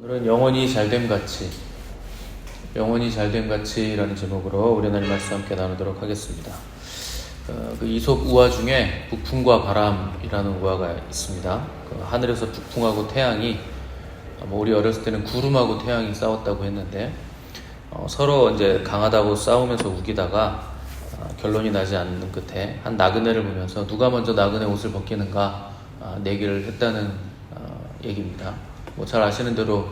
오늘은 영원히 잘됨 같이, 영원히 잘됨 같이라는 제목으로 우리 하나님 말씀 함께 나누도록 하겠습니다. 그 이솝 우화 중에 북풍과 바람이라는 우화가 있습니다. 하늘에서 북풍하고 태양이, 우리 어렸을 때는 구름하고 태양이 싸웠다고 했는데, 서로 이제 강하다고 싸우면서 우기다가 결론이 나지 않는 끝에 한 나그네를 보면서 누가 먼저 나그네 옷을 벗기는가 내기를 했다는 얘기입니다. 잘 아시는 대로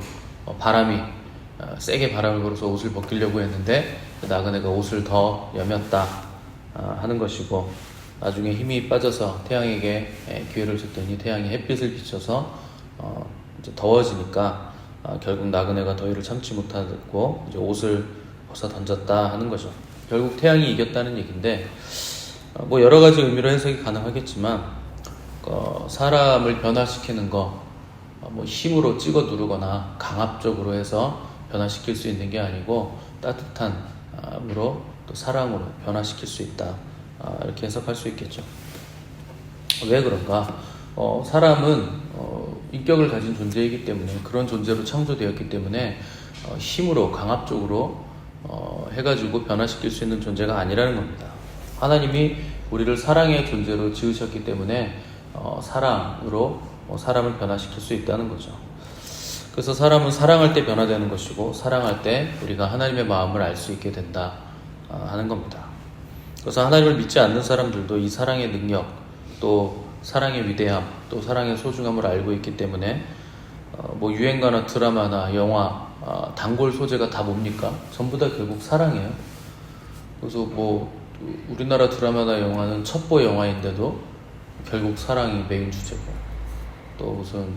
바람이 세게 바람을 불어서 옷을 벗기려고 했는데 그 나그네가 옷을 더 여몄다 하는 것이고, 나중에 힘이 빠져서 태양에게 기회를 줬더니 태양이 햇빛을 비춰서 이제 더워지니까 결국 나그네가 더위를 참지 못하고 이제 옷을 벗어 던졌다 하는 거죠. 결국 태양이 이겼다는 얘기인데, 여러 가지 의미로 해석이 가능하겠지만 사람을 변화시키는 거 힘으로 찍어 누르거나 강압적으로 해서 변화시킬 수 있는 게 아니고 따뜻함으로 또 사랑으로 변화시킬 수 있다, 이렇게 해석할 수 있겠죠. 왜 그런가? 사람은 인격을 가진 존재이기 때문에, 그런 존재로 창조되었기 때문에 힘으로 강압적으로 해가지고 변화시킬 수 있는 존재가 아니라는 겁니다. 하나님이 우리를 사랑의 존재로 지으셨기 때문에 사랑으로 사람을 변화시킬 수 있다는 거죠. 그래서 사람은 사랑할 때 변화되는 것이고, 사랑할 때 우리가 하나님의 마음을 알 수 있게 된다 하는 겁니다. 그래서 하나님을 믿지 않는 사람들도 이 사랑의 능력, 또 사랑의 위대함, 또 사랑의 소중함을 알고 있기 때문에 유행가나 드라마나 영화, 단골 소재가 다 뭡니까? 전부 다 결국 사랑이에요. 그래서 우리나라 드라마나 영화는 첩보 영화인데도 결국 사랑이 메인 주제고, 또 무슨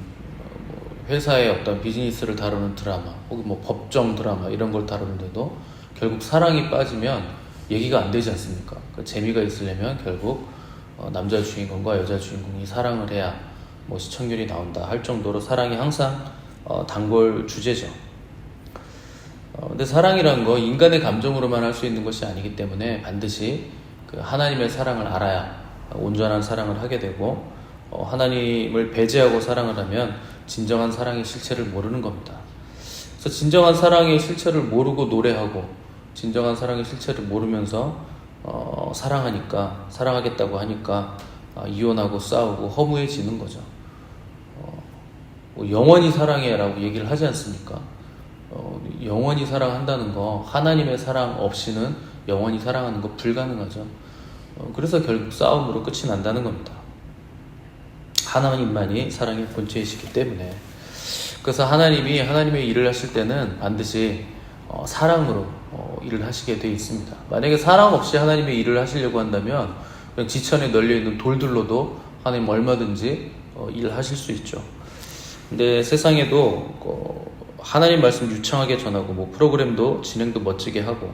회사의 어떤 비즈니스를 다루는 드라마, 혹은 법정 드라마 이런 걸 다루는데도 결국 사랑이 빠지면 얘기가 안 되지 않습니까? 재미가 있으려면 결국 남자 주인공과 여자 주인공이 사랑을 해야 시청률이 나온다 할 정도로 사랑이 항상 단골 주제죠. 근데 사랑이란 거 인간의 감정으로만 할 수 있는 것이 아니기 때문에 반드시 그 하나님의 사랑을 알아야 온전한 사랑을 하게 되고, 하나님을 배제하고 사랑을 하면 진정한 사랑의 실체를 모르는 겁니다. 그래서 진정한 사랑의 실체를 모르고 노래하고, 진정한 사랑의 실체를 모르면서 사랑하겠다고 하니까 이혼하고 싸우고 허무해지는 거죠. 영원히 사랑해라고 얘기를 하지 않습니까? 영원히 사랑한다는 거, 하나님의 사랑 없이는 영원히 사랑하는 거 불가능하죠. 그래서 결국 싸움으로 끝이 난다는 겁니다. 하나님만이 사랑의 본체이시기 때문에. 그래서 하나님이 하나님의 일을 하실 때는 반드시 사랑으로 일을 하시게 되어 있습니다. 만약에 사랑 없이 하나님의 일을 하시려고 한다면 그냥 지천에 널려있는 돌들로도 하나님 얼마든지 일을 하실 수 있죠. 근데 세상에도 하나님 말씀 유창하게 전하고, 프로그램도 진행도 멋지게 하고,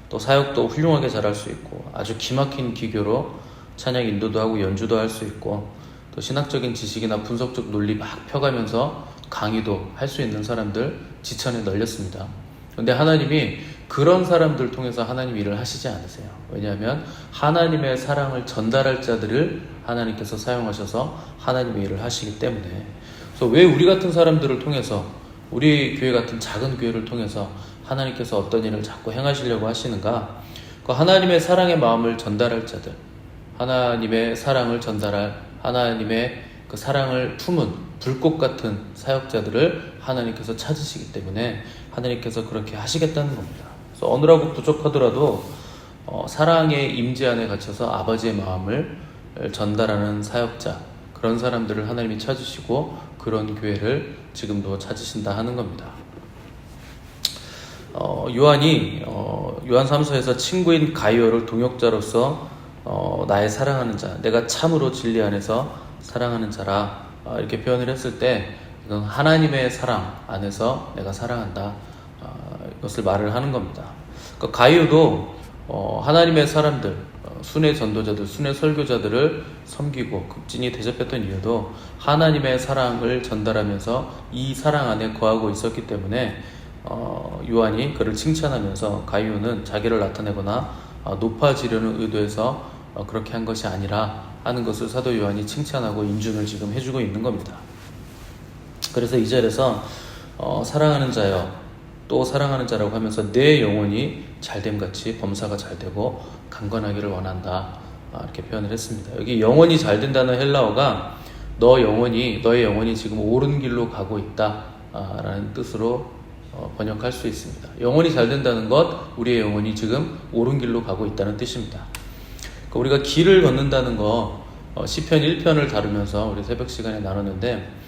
또 사역도 훌륭하게 잘할 수 있고, 아주 기막힌 기교로 찬양 인도도 하고 연주도 할 수 있고, 또 신학적인 지식이나 분석적 논리 막 펴가면서 강의도 할 수 있는 사람들 지천에 널렸습니다. 그런데 하나님이 그런 사람들 통해서 하나님 일을 하시지 않으세요. 왜냐하면 하나님의 사랑을 전달할 자들을 하나님께서 사용하셔서 하나님의 일을 하시기 때문에. 그래서 왜 우리 같은 사람들을 통해서, 우리 교회 같은 작은 교회를 통해서 하나님께서 어떤 일을 자꾸 행하시려고 하시는가? 그 하나님의 사랑의 마음을 전달할 자들, 하나님의 사랑을 전달할, 하나님의 그 사랑을 품은 불꽃 같은 사역자들을 하나님께서 찾으시기 때문에 하나님께서 그렇게 하시겠다는 겁니다. 그래서 어느라고 부족하더라도 사랑의 임재 안에 갇혀서 아버지의 마음을 전달하는 사역자, 그런 사람들을 하나님이 찾으시고 그런 교회를 지금도 찾으신다 하는 겁니다. 요한이 요한 3서에서 친구인 가이오를 동역자로서 나의 사랑하는 자, 내가 참으로 진리 안에서 사랑하는 자라, 이렇게 표현을 했을 때 이건 하나님의 사랑 안에서 내가 사랑한다, 이것을 말을 하는 겁니다. 그러니까 가이오도 하나님의 사람들, 순회 전도자들, 순회 설교자들을 섬기고 급진히 대접했던 이유도 하나님의 사랑을 전달하면서 이 사랑 안에 거하고 있었기 때문에 요한이 그를 칭찬하면서 가이오는 자기를 나타내거나 높아지려는 의도에서 그렇게 한 것이 아니라 하는 것을 사도 요한이 칭찬하고 인준을 지금 해주고 있는 겁니다. 그래서 이 절에서 사랑하는 자여 또 사랑하는 자라고 하면서 내 영혼이 잘됨같이 범사가 잘되고 강건하기를 원한다. 이렇게 표현을 했습니다. 여기 영혼이 잘된다는 헬라어가 너의 영혼이 지금 옳은 길로 가고 있다 라는 뜻으로 번역할 수 있습니다. 영혼이 잘된다는 것, 우리의 영혼이 지금 옳은 길로 가고 있다는 뜻입니다. 그러니까 우리가 길을 걷는다는 거 시편 1편을 다루면서 우리 새벽 시간에 나눴는데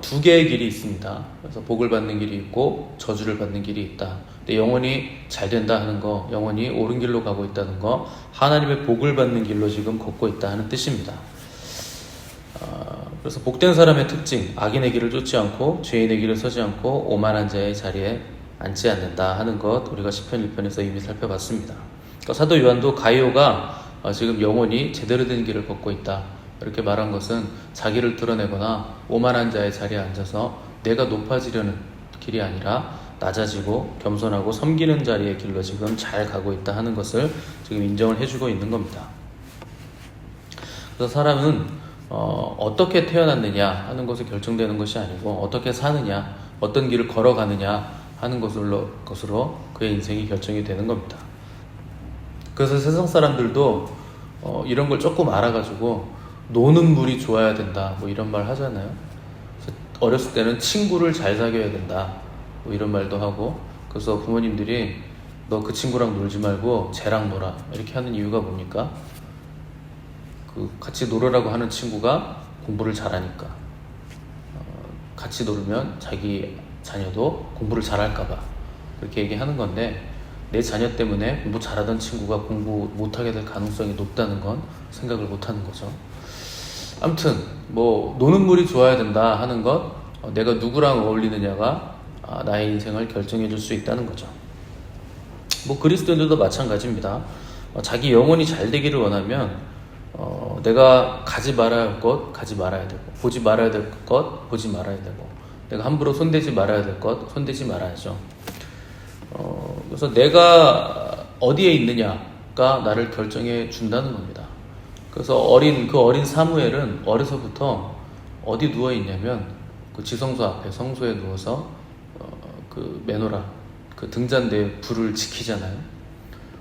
두 개의 길이 있습니다. 그래서 복을 받는 길이 있고 저주를 받는 길이 있다. 근데 영혼이 잘 된다 하는 거, 영혼이 옳은 길로 가고 있다는 거, 하나님의 복을 받는 길로 지금 걷고 있다 하는 뜻입니다. 그래서 복된 사람의 특징, 악인의 길을 쫓지 않고 죄인의 길을 서지 않고 오만한 자의 자리에 앉지 않는다 하는 것, 우리가 시편 1편에서 이미 살펴봤습니다. 그러니까 사도 요한도 가이오가 지금 영혼이 제대로 된 길을 걷고 있다 이렇게 말한 것은 자기를 드러내거나 오만한 자의 자리에 앉아서 내가 높아지려는 길이 아니라 낮아지고 겸손하고 섬기는 자리의 길로 지금 잘 가고 있다 하는 것을 지금 인정을 해주고 있는 겁니다. 그래서 사람은 어떻게 태어났느냐 하는 것에 결정되는 것이 아니고 어떻게 사느냐, 어떤 길을 걸어가느냐 하는 것으로 그의 인생이 결정이 되는 겁니다. 그래서 세상 사람들도 이런 걸 조금 알아가지고 노는 물이 좋아야 된다 뭐 이런 말 하잖아요. 어렸을 때는 친구를 잘 사귀어야 된다 뭐 이런 말도 하고, 그래서 부모님들이 너 그 친구랑 놀지 말고 쟤랑 놀아 이렇게 하는 이유가 뭡니까? 그 같이 놀으라고 하는 친구가 공부를 잘하니까, 같이 놀면 자기 자녀도 공부를 잘할까봐 그렇게 얘기하는 건데, 내 자녀 때문에 공부 잘하던 친구가 공부 못하게 될 가능성이 높다는 건 생각을 못하는 거죠. 아무튼 뭐 노는 물이 좋아야 된다 하는 것, 내가 누구랑 어울리느냐가 나의 인생을 결정해 줄 수 있다는 거죠. 뭐 그리스도인들도 마찬가지입니다. 자기 영혼이 잘 되기를 원하면 내가 가지 말아야 할 것 가지 말아야 되고, 보지 말아야 될 것 보지 말아야 되고, 내가 함부로 손대지 말아야 될 것 손대지 말아야죠. 그래서 내가 어디에 있느냐가 나를 결정해 준다는 겁니다. 그래서 그 어린 사무엘은 어려서부터 어디 누워 있냐면 그 지성소 앞에 성소에 누워서 그 메노라, 그 등잔대에 불을 지키잖아요.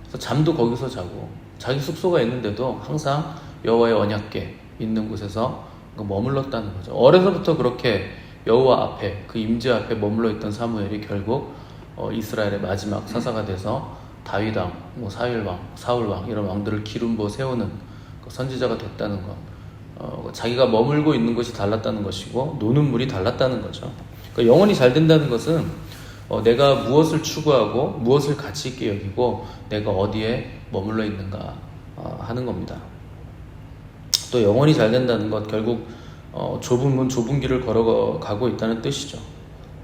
그래서 잠도 거기서 자고, 자기 숙소가 있는데도 항상 여호와의 언약궤 있는 곳에서 머물렀다는 거죠. 어려서부터 그렇게 여호와 앞에, 그 임재 앞에 머물러 있던 사무엘이 결국 이스라엘의 마지막 사사가 돼서 다윗왕, 뭐 사울왕 이런 왕들을 기름부어 세우는 선지자가 됐다는 것, 자기가 머물고 있는 것이 달랐다는 것이고 노는 물이 달랐다는 거죠. 그러니까 영혼이 잘 된다는 것은 내가 무엇을 추구하고 무엇을 가치 있게 여기고 내가 어디에 머물러 있는가 하는 겁니다. 또 영혼이 잘 된다는 것, 결국 좁은 문 좁은 길을 걸어가고 있다는 뜻이죠.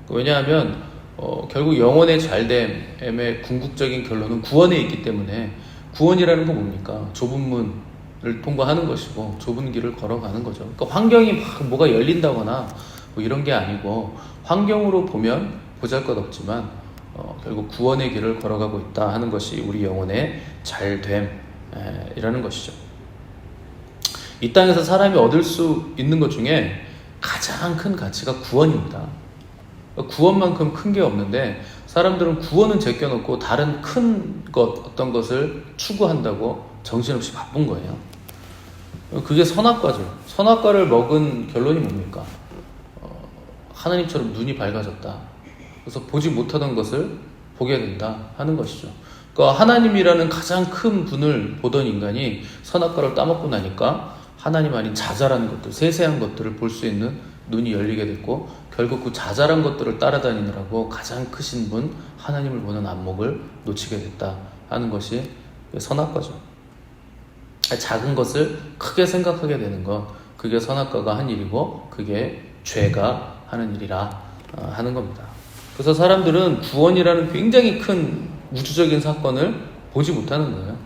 왜냐하면 결국 영혼의 잘됨의 궁극적인 결론은 구원에 있기 때문에, 구원이라는 건 뭡니까? 좁은 문을 통과하는 것이고 좁은 길을 걸어가는 거죠. 그러니까 환경이 막 뭐가 열린다거나 뭐 이런 게 아니고, 환경으로 보면 보잘것없지만 결국 구원의 길을 걸어가고 있다 하는 것이 우리 영혼의 잘됨이라는 것이죠. 이 땅에서 사람이 얻을 수 있는 것 중에 가장 큰 가치가 구원입니다. 구원만큼 큰 게 없는데 사람들은 구원은 제껴놓고 다른 큰 것, 어떤 것을 추구한다고 정신없이 바쁜 거예요. 그게 선악과죠. 선악과를 먹은 결론이 뭡니까? 하나님처럼 눈이 밝아졌다. 그래서 보지 못하던 것을 보게 된다 하는 것이죠. 그러니까 하나님이라는 가장 큰 분을 보던 인간이 선악과를 따먹고 나니까 하나님 아닌 자잘한 것들, 세세한 것들을 볼 수 있는 눈이 열리게 됐고, 결국 그 자잘한 것들을 따라다니느라고 가장 크신 분 하나님을 보는 안목을 놓치게 됐다 하는 것이 선악과죠. 작은 것을 크게 생각하게 되는 것, 그게 선악과가 한 일이고 그게 죄가 하는 일이라 하는 겁니다. 그래서 사람들은 구원이라는 굉장히 큰 우주적인 사건을 보지 못하는 거예요.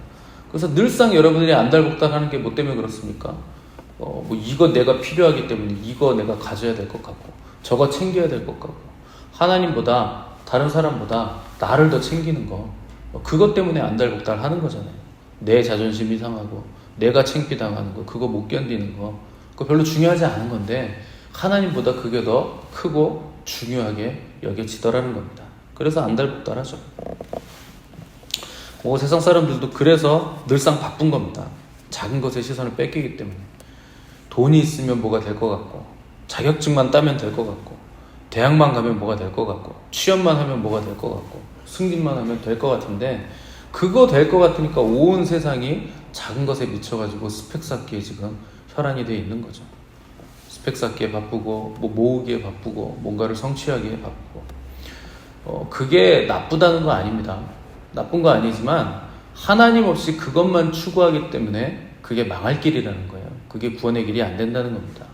그래서 늘상 여러분들이 안달복달하는 게 뭐 때문에 그렇습니까? 뭐 이거 내가 필요하기 때문에 이거 내가 가져야 될 것 같고 저거 챙겨야 될 것 같고, 하나님보다 다른 사람보다 나를 더 챙기는 거, 그것 때문에 안달복달하는 거잖아요. 내 자존심이 상하고 내가 창피당하는 거, 그거 못 견디는 거, 그거 별로 중요하지 않은 건데 하나님보다 그게 더 크고 중요하게 여겨지더라는 겁니다. 그래서 안달복달하죠. 세상 사람들도 그래서 늘상 바쁜 겁니다. 작은 것에 시선을 뺏기기 때문에. 돈이 있으면 뭐가 될 것 같고, 자격증만 따면 될 것 같고, 대학만 가면 뭐가 될 것 같고, 취업만 하면 뭐가 될 것 같고, 승진만 하면 될 것 같은데, 그거 될 것 같으니까 온 세상이 작은 것에 미쳐가지고 스펙 쌓기에 지금 혈안이 돼 있는 거죠. 스펙 쌓기에 바쁘고, 모으기에 바쁘고, 뭔가를 성취하기에 바쁘고. 그게 나쁘다는 거 아닙니다. 나쁜 거 아니지만 하나님 없이 그것만 추구하기 때문에 그게 망할 길이라는 거예요. 그게 구원의 길이 안 된다는 겁니다.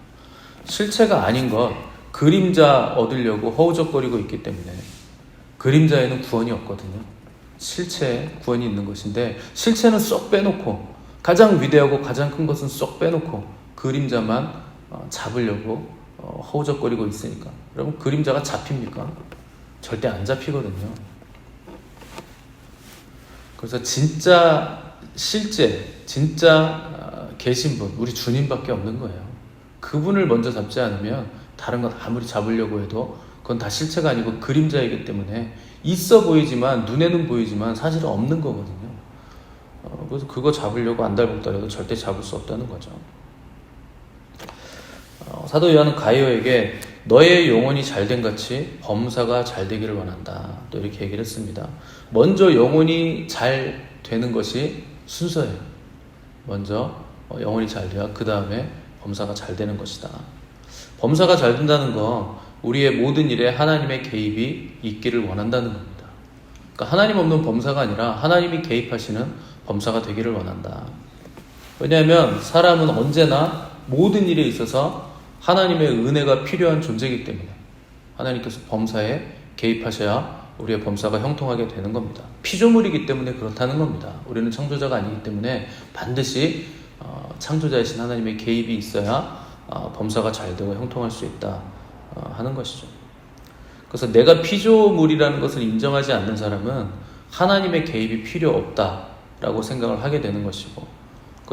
실체가 아닌 것, 그림자 얻으려고 허우적거리고 있기 때문에 그림자에는 구원이 없거든요. 실체에 구원이 있는 것인데, 실체는 쏙 빼놓고, 가장 위대하고 가장 큰 것은 쏙 빼놓고 그림자만 잡으려고 허우적거리고 있으니까. 여러분, 그림자가 잡힙니까? 절대 안 잡히거든요. 그래서 진짜 실제, 진짜 계신 분, 우리 주님밖에 없는 거예요. 그분을 먼저 잡지 않으면 다른 건 아무리 잡으려고 해도 그건 다 실체가 아니고 그림자이기 때문에 있어 보이지만, 눈에는 보이지만 사실은 없는 거거든요. 그래서 그거 잡으려고 안달복달해도 절대 잡을 수 없다는 거죠. 사도 요한은 가이오에게 너의 영혼이 잘된 같이 범사가 잘 되기를 원한다, 또 이렇게 얘기를 했습니다. 먼저 영혼이 잘 되는 것이 순서예요. 먼저 영혼이 잘 돼야 그 다음에 범사가 잘 되는 것이다. 범사가 잘 된다는 건 우리의 모든 일에 하나님의 개입이 있기를 원한다는 겁니다. 그러니까 하나님 없는 범사가 아니라 하나님이 개입하시는 범사가 되기를 원한다. 왜냐하면 사람은 언제나 모든 일에 있어서 하나님의 은혜가 필요한 존재이기 때문에 하나님께서 범사에 개입하셔야 우리의 범사가 형통하게 되는 겁니다. 피조물이기 때문에 그렇다는 겁니다. 우리는 창조자가 아니기 때문에 반드시 창조자이신 하나님의 개입이 있어야 범사가 잘 되고 형통할 수 있다 하는 것이죠. 그래서 내가 피조물이라는 것을 인정하지 않는 사람은 하나님의 개입이 필요 없다라고 생각을 하게 되는 것이고,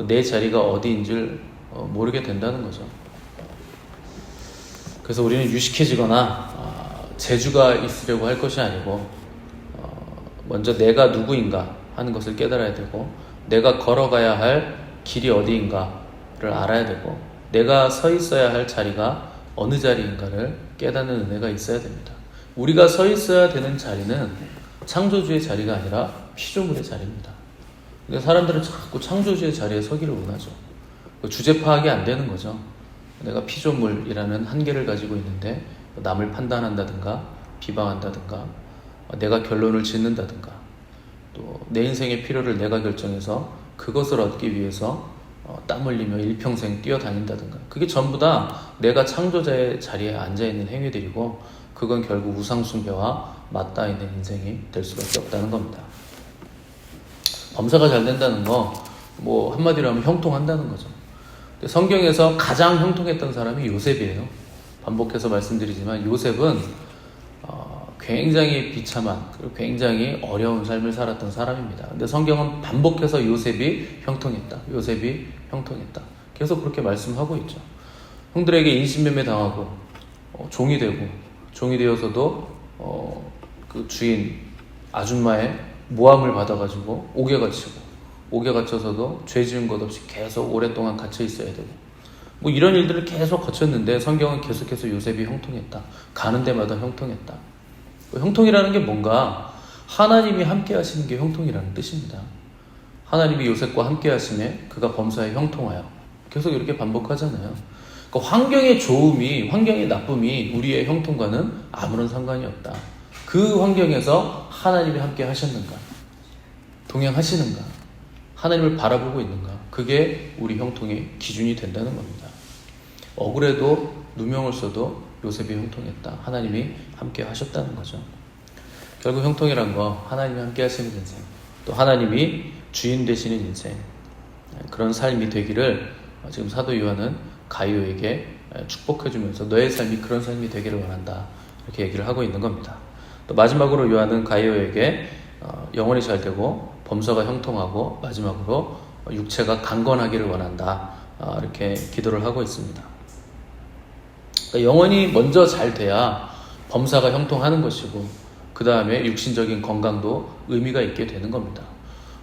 내 자리가 어디인 줄 모르게 된다는 거죠. 그래서 우리는 유식해지거나 재주가 있으려고 할 것이 아니고, 먼저 내가 누구인가 하는 것을 깨달아야 되고, 내가 걸어가야 할 길이 어디인가를 알아야 되고, 내가 서 있어야 할 자리가 어느 자리인가를 깨닫는 은혜가 있어야 됩니다. 우리가 서 있어야 되는 자리는 창조주의 자리가 아니라 피조물의 자리입니다. 근데 사람들은 자꾸 창조주의 자리에 서기를 원하죠. 주제 파악이 안 되는 거죠. 내가 피조물이라는 한계를 가지고 있는데 남을 판단한다든가 비방한다든가 내가 결론을 짓는다든가 또 내 인생의 필요를 내가 결정해서 그것을 얻기 위해서 땀 흘리며 일평생 뛰어다닌다든가, 그게 전부 다 내가 창조자의 자리에 앉아있는 행위들이고, 그건 결국 우상숭배와 맞닿아 있는 인생이 될 수밖에 없다는 겁니다. 범사가 잘 된다는 거, 한마디로 하면 형통한다는 거죠. 성경에서 가장 형통했던 사람이 요셉이에요. 반복해서 말씀드리지만 요셉은 굉장히 비참한, 그리고 굉장히 어려운 삶을 살았던 사람입니다. 근데 성경은 반복해서 요셉이 형통했다, 요셉이 형통했다, 계속 그렇게 말씀하고 있죠. 형들에게 인신매매 당하고 종이 되고, 종이 되어서도 그 주인 아줌마의 모함을 받아가지고 옥에 갇히고, 옥에 갇혀서도 죄 지은 것 없이 계속 오랫동안 갇혀 있어야 되고, 이런 일들을 계속 거쳤는데 성경은 계속해서 요셉이 형통했다, 가는 데마다 형통했다. 형통이라는 게 뭔가 하나님이 함께 하시는 게 형통이라는 뜻입니다. 하나님이 요셉과 함께 하심에 그가 범사에 형통하여, 계속 이렇게 반복하잖아요. 그러니까 환경의 좋음이, 환경의 나쁨이 우리의 형통과는 아무런 상관이 없다. 그 환경에서 하나님이 함께 하셨는가, 동행하시는가, 하나님을 바라보고 있는가, 그게 우리 형통의 기준이 된다는 겁니다. 억울해도 누명을 써도 요셉이 형통했다, 하나님이 함께 하셨다는 거죠. 결국 형통이란 거, 하나님이 함께 하시는 인생, 또 하나님이 주인 되시는 인생, 그런 삶이 되기를 지금 사도 요한은 가이오에게 축복해주면서 너의 삶이 그런 삶이 되기를 원한다, 이렇게 얘기를 하고 있는 겁니다. 또 마지막으로 요한은 가이오에게 영혼이 잘 되고 범사가 형통하고 마지막으로 육체가 강건하기를 원한다, 이렇게 기도를 하고 있습니다. 그러니까 영혼이 먼저 잘 돼야 범사가 형통하는 것이고, 그 다음에 육신적인 건강도 의미가 있게 되는 겁니다.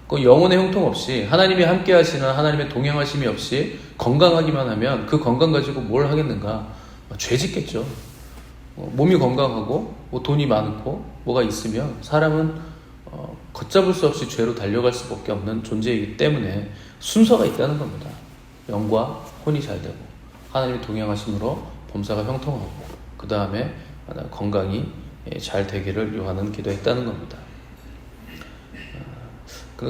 그 영혼의 형통 없이, 하나님이 함께 하시는 하나님의 동행하심이 없이 건강하기만 하면 그 건강 가지고 뭘 하겠는가? 죄 짓겠죠. 몸이 건강하고 뭐 돈이 많고 뭐가 있으면 사람은 걷잡을 수 없이 죄로 달려갈 수밖에 없는 존재이기 때문에 순서가 있다는 겁니다. 영과 혼이 잘 되고 하나님의 동행하심으로 범사가 형통하고, 그 다음에 건강이 잘 되기를 요하는 기도했다는 겁니다.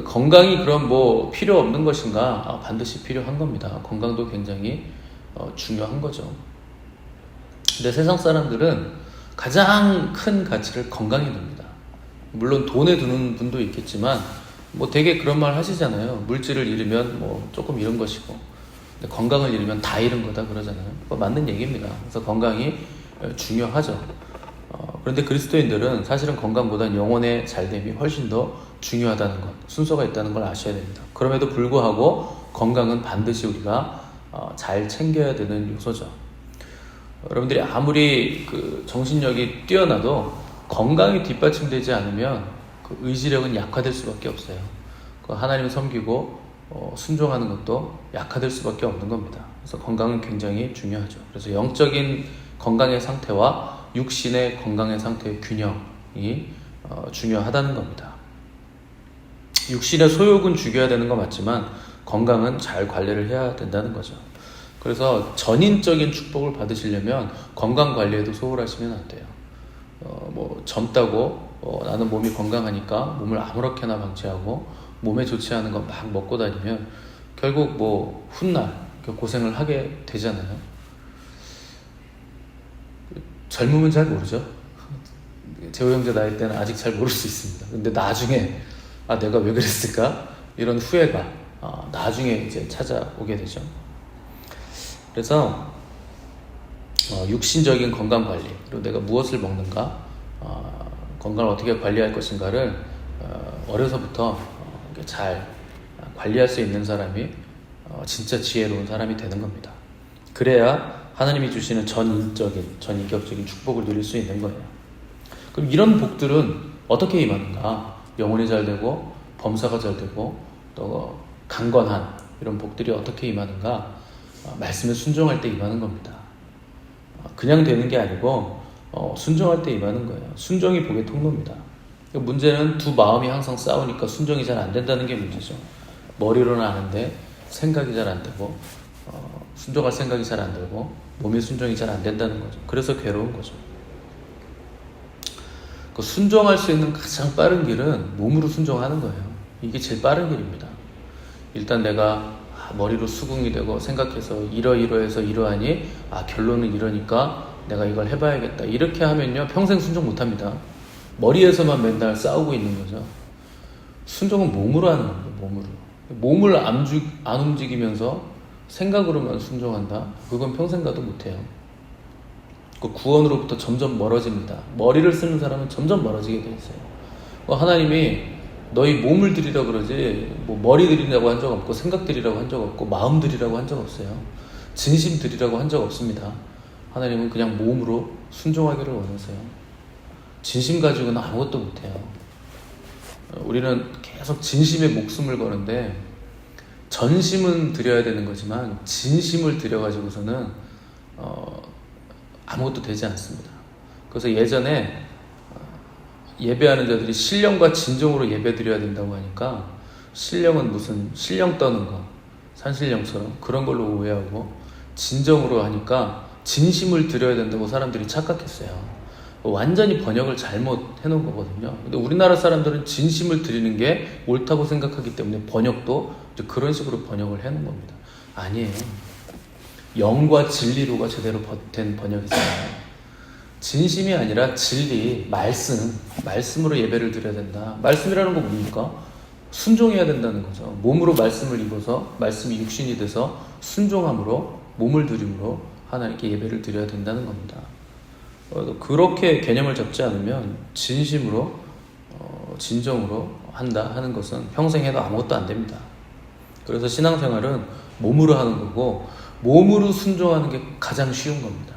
건강이 그럼 뭐 필요 없는 것인가? 반드시 필요한 겁니다. 건강도 굉장히 중요한 거죠. 근데 세상 사람들은 가장 큰 가치를 건강에 둡니다. 물론 돈에 두는 분도 있겠지만 뭐 되게 그런 말 하시잖아요. 물질을 잃으면 뭐 조금 잃은 것이고, 근데 건강을 잃으면 다 잃은 거다 그러잖아요. 맞는 얘기입니다. 그래서 건강이 중요하죠. 그런데 그리스도인들은 사실은 건강보다는 영혼의 잘됨이 훨씬 더 중요하다는 것, 순서가 있다는 걸 아셔야 됩니다. 그럼에도 불구하고 건강은 반드시 우리가 잘 챙겨야 되는 요소죠. 여러분들이 아무리 그 정신력이 뛰어나도 건강이 뒷받침되지 않으면 그 의지력은 약화될 수밖에 없어요. 그 하나님을 섬기고 순종하는 것도 약화될 수밖에 없는 겁니다. 그래서 건강은 굉장히 중요하죠. 그래서 영적인 건강의 상태와 육신의 건강의 상태의 균형이 중요하다는 겁니다. 육신의 소욕은 죽여야 되는 거 맞지만 건강은 잘 관리를 해야 된다는 거죠. 그래서 전인적인 축복을 받으시려면 건강 관리에도 소홀하시면 안 돼요. 뭐 젊다고 나는 몸이 건강하니까 몸을 아무렇게나 방치하고 몸에 좋지 않은 거 막 먹고 다니면 결국 뭐 훗날 고생을 하게 되잖아요. 젊으면 잘 모르죠. 재호 형제 나이 때는 아직 잘 모를 수 있습니다. 근데 나중에 내가 왜 그랬을까? 이런 후회가 나중에 이제 찾아오게 되죠. 그래서 육신적인 건강 관리, 그리고 내가 무엇을 먹는가, 건강을 어떻게 관리할 것인가를 어려서부터 잘 관리할 수 있는 사람이 진짜 지혜로운 사람이 되는 겁니다. 그래야 하나님이 주시는 전인격적인 축복을 누릴 수 있는 거예요. 그럼 이런 복들은 어떻게 임하는가? 영혼이 잘 되고 범사가 잘 되고 또 강건한 이런 복들이 어떻게 임하는가? 말씀에 순종할 때 임하는 겁니다. 그냥 되는 게 아니고 순종할 때 임하는 거예요. 순종이 복의 통로입니다. 문제는 두 마음이 항상 싸우니까 순종이 잘 안 된다는 게 문제죠. 머리로는 아는데 생각이 잘 안 되고 순종할 생각이 잘 안 들고 몸의 순종이 잘 안 된다는 거죠. 그래서 괴로운 거죠. 그 순종할 수 있는 가장 빠른 길은 몸으로 순종하는 거예요. 이게 제일 빠른 길입니다. 일단 내가 머리로 수긍이 되고 생각해서 이러이러해서 이러하니 결론은 이러니까 내가 이걸 해봐야겠다. 이렇게 하면요 평생 순종 못합니다. 머리에서만 맨날 싸우고 있는 거죠. 순종은 몸으로 하는 거예요. 몸을 안 움직이면서 생각으로만 순종한다? 그건 평생 가도 못해요. 그 구원으로부터 점점 멀어집니다. 머리를 쓰는 사람은 점점 멀어지게 돼 있어요. 하나님이 너희 몸을 드리라 그러지 뭐 머리 드리라고 한 적 없고 생각 드리라고 한 적 없고 마음 드리라고 한 적 없어요. 진심 드리라고 한 적 없습니다. 하나님은 그냥 몸으로 순종하기를 원하세요. 진심 가지고는 아무것도 못해요. 우리는 계속 진심에 목숨을 거는데 전심은 드려야 되는 거지만 진심을 드려가지고서는 아무것도 되지 않습니다. 그래서 예전에 예배하는 자들이 신령과 진정으로 예배 드려야 된다고 하니까 신령은 무슨 신령 떠는 거, 산신령처럼 그런 걸로 오해하고 진정으로 하니까 진심을 드려야 된다고 사람들이 착각했어요. 완전히 번역을 잘못 해놓은 거거든요. 근데 우리나라 사람들은 진심을 드리는 게 옳다고 생각하기 때문에 번역도 그런 식으로 번역을 해놓은 겁니다. 아니에요. 영과 진리로가 제대로 된 번역이잖아요. 진심이 아니라 진리, 말씀으로 예배를 드려야 된다. 말씀이라는 건 뭡니까? 순종해야 된다는 거죠. 몸으로 말씀을 입어서 말씀이 육신이 돼서 순종함으로 몸을 드림으로 하나님께 예배를 드려야 된다는 겁니다. 그렇게 개념을 잡지 않으면 진심으로 진정으로 한다 하는 것은 평생 해도 아무것도 안 됩니다. 그래서 신앙생활은 몸으로 하는 거고 몸으로 순종하는 게 가장 쉬운 겁니다.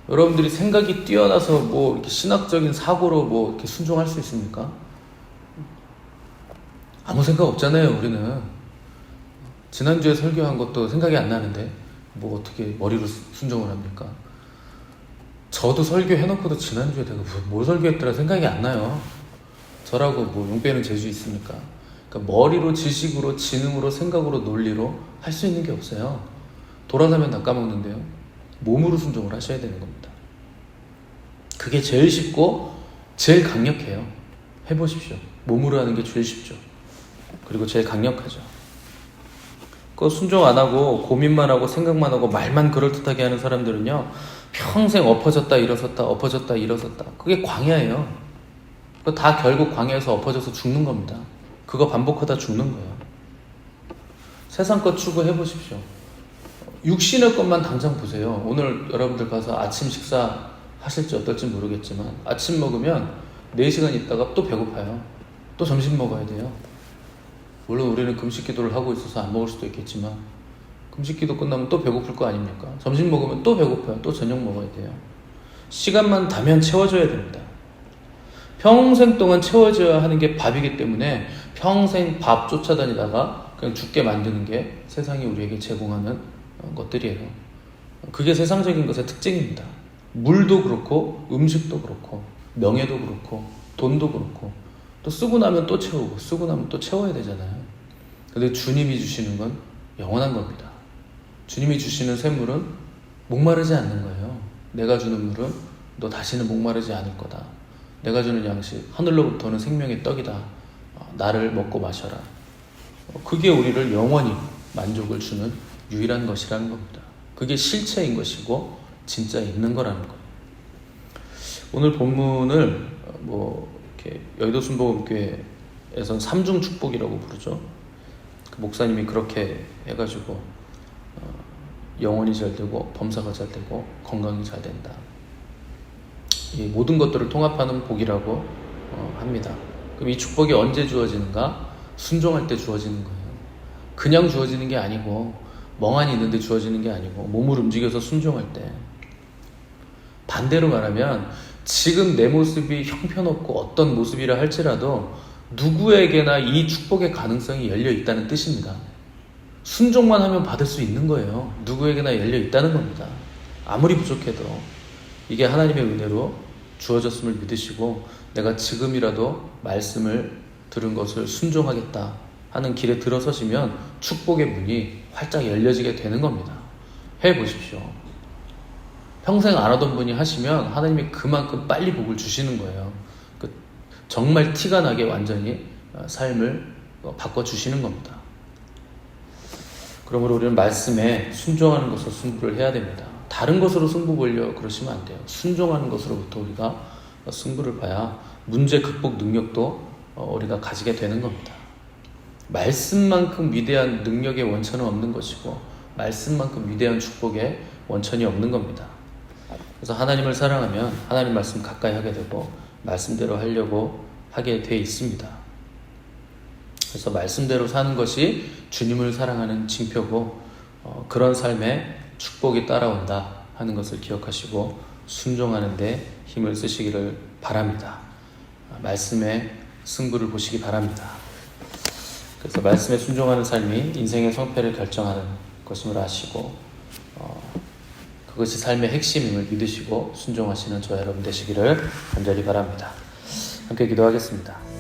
여러분들이 생각이 뛰어나서 뭐 이렇게 신학적인 사고로 뭐 이렇게 순종할 수 있습니까? 아무 생각 없잖아요, 우리는. 지난주에 설교한 것도 생각이 안 나는데 뭐 어떻게 머리로 순종을 합니까? 저도 설교해놓고도 지난주에 내가 뭘 설교했더라 생각이 안 나요. 저라고 뭐 용 빼는 재주 있습니까? 그러니까 머리로, 지식으로, 지능으로, 생각으로, 논리로 할 수 있는 게 없어요. 돌아서면 다 까먹는데요. 몸으로 순종을 하셔야 되는 겁니다. 그게 제일 쉽고 제일 강력해요. 해보십시오. 몸으로 하는 게 제일 쉽죠. 그리고 제일 강력하죠. 그 순종 안 하고 고민만 하고 생각만 하고 말만 그럴듯하게 하는 사람들은요, 평생 엎어졌다 일어섰다 엎어졌다 일어섰다. 그게 광야예요. 그거 다 결국 광야에서 엎어져서 죽는 겁니다. 그거 반복하다 죽는 거예요. 세상 것 추구해 보십시오. 육신의 것만 당장 보세요. 오늘 여러분들 가서 아침 식사 하실지 어떨지 모르겠지만 아침 먹으면 4시간 있다가 또 배고파요. 또 점심 먹어야 돼요. 물론 우리는 금식 기도를 하고 있어서 안 먹을 수도 있겠지만 금식 기도 끝나면 또 배고플 거 아닙니까? 점심 먹으면 또 배고파요. 또 저녁 먹어야 돼요. 시간만 다면 채워줘야 됩니다. 평생 동안 채워져야 하는 게 밥이기 때문에 평생 밥 쫓아다니다가 그냥 죽게 만드는 게 세상이 우리에게 제공하는 것들이에요. 그게 세상적인 것의 특징입니다. 물도 그렇고 음식도 그렇고 명예도 그렇고 돈도 그렇고 또 쓰고 나면 또 채우고 쓰고 나면 또 채워야 되잖아요. 근데 주님이 주시는 건 영원한 겁니다. 주님이 주시는 샘물은 목마르지 않는 거예요. 내가 주는 물은 너 다시는 목마르지 않을 거다. 내가 주는 양식 하늘로부터는 생명의 떡이다. 나를 먹고 마셔라. 그게 우리를 영원히 만족을 주는 유일한 것이라는 겁니다. 그게 실체인 것이고 진짜 있는 거라는 거예요. 오늘 본문을 이렇게 여의도 순복음교회에서는 삼중 축복이라고 부르죠. 그 목사님이 그렇게 해가지고 영혼이 잘 되고 범사가 잘 되고 건강이 잘 된다. 이 모든 것들을 통합하는 복이라고 합니다. 그럼 이 축복이 언제 주어지는가? 순종할 때 주어지는 거예요. 그냥 주어지는 게 아니고 멍하니 있는데 주어지는 게 아니고 몸을 움직여서 순종할 때. 반대로 말하면 지금 내 모습이 형편없고 어떤 모습이라 할지라도 누구에게나 이 축복의 가능성이 열려 있다는 뜻입니다. 순종만 하면 받을 수 있는 거예요. 누구에게나 열려 있다는 겁니다. 아무리 부족해도 이게 하나님의 은혜로 주어졌음을 믿으시고 내가 지금이라도 말씀을 들은 것을 순종하겠다 하는 길에 들어서시면 축복의 문이 활짝 열려지게 되는 겁니다. 해보십시오. 평생 안 하던 분이 하시면 하나님이 그만큼 빨리 복을 주시는 거예요. 정말 티가 나게 완전히 삶을 바꿔주시는 겁니다. 그러므로 우리는 말씀에 순종하는 것으로 승부를 해야 됩니다. 다른 것으로 승부 보려고 그러시면 안 돼요. 순종하는 것으로부터 우리가 승부를 봐야 문제 극복 능력도 우리가 가지게 되는 겁니다. 말씀만큼 위대한 능력의 원천은 없는 것이고 말씀만큼 위대한 축복의 원천이 없는 겁니다. 그래서 하나님을 사랑하면 하나님 말씀 가까이 하게 되고 말씀대로 하려고 하게 돼 있습니다. 그래서 말씀대로 사는 것이 주님을 사랑하는 징표고 그런 삶에 축복이 따라온다 하는 것을 기억하시고 순종하는 데 힘을 쓰시기를 바랍니다. 말씀의 승부를 보시기 바랍니다. 그래서 말씀에 순종하는 삶이 인생의 성패를 결정하는 것임을 아시고 그것이 삶의 핵심임을 믿으시고 순종하시는 저와 여러분 되시기를 간절히 바랍니다. 함께 기도하겠습니다.